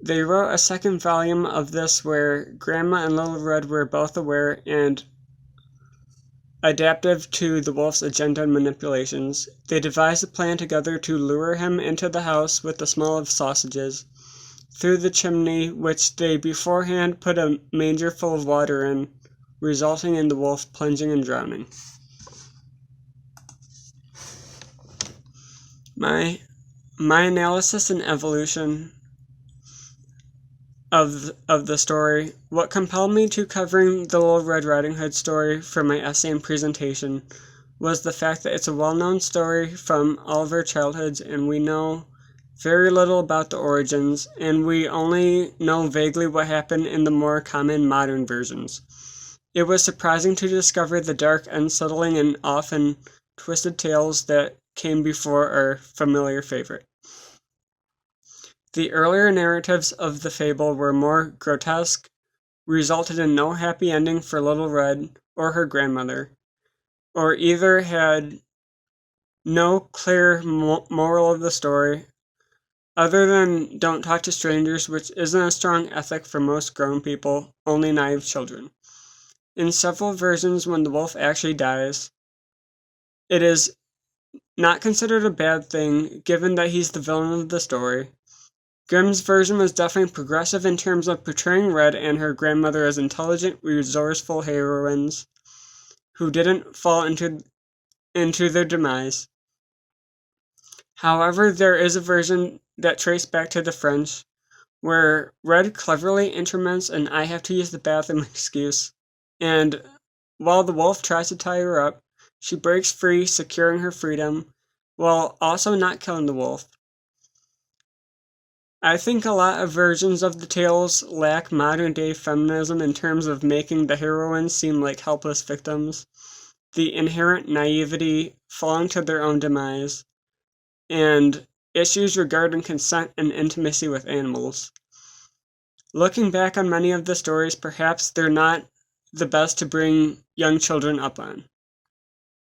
They wrote a second volume of this where Grandma and Little Red were both aware and adaptive to the wolf's agenda and manipulations. They devised a plan together to lure him into the house with the smell of sausages through the chimney, which they beforehand put a manger full of water in, resulting in the wolf plunging and drowning. My analysis and evolution of the story. What compelled me to covering the Little Red Riding Hood story for my essay and presentation was the fact that it's a well-known story from all of our childhoods, and we know very little about the origins, and we only know vaguely what happened in the more common modern versions. It was surprising to discover the dark, unsettling, and often twisted tales that came before our familiar favorite. The earlier narratives of the fable were more grotesque, resulted in no happy ending for Little Red or her grandmother, or either had no clear moral of the story, other than don't talk to strangers, which isn't a strong ethic for most grown people, only naive children. In several versions, when the wolf actually dies, it is not considered a bad thing, given that he's the villain of the story. Grimm's version was definitely progressive in terms of portraying Red and her grandmother as intelligent, resourceful heroines who didn't fall into their demise. However, there is a version that traced back to the French, where Red cleverly implements an "I have to use the bathroom" excuse, and while the wolf tries to tie her up, she breaks free, securing her freedom, while also not killing the wolf. I think a lot of versions of the tales lack modern-day feminism in terms of making the heroines seem like helpless victims, the inherent naivety falling to their own demise, and issues regarding consent and intimacy with animals. Looking back on many of the stories, perhaps they're not the best to bring young children up on.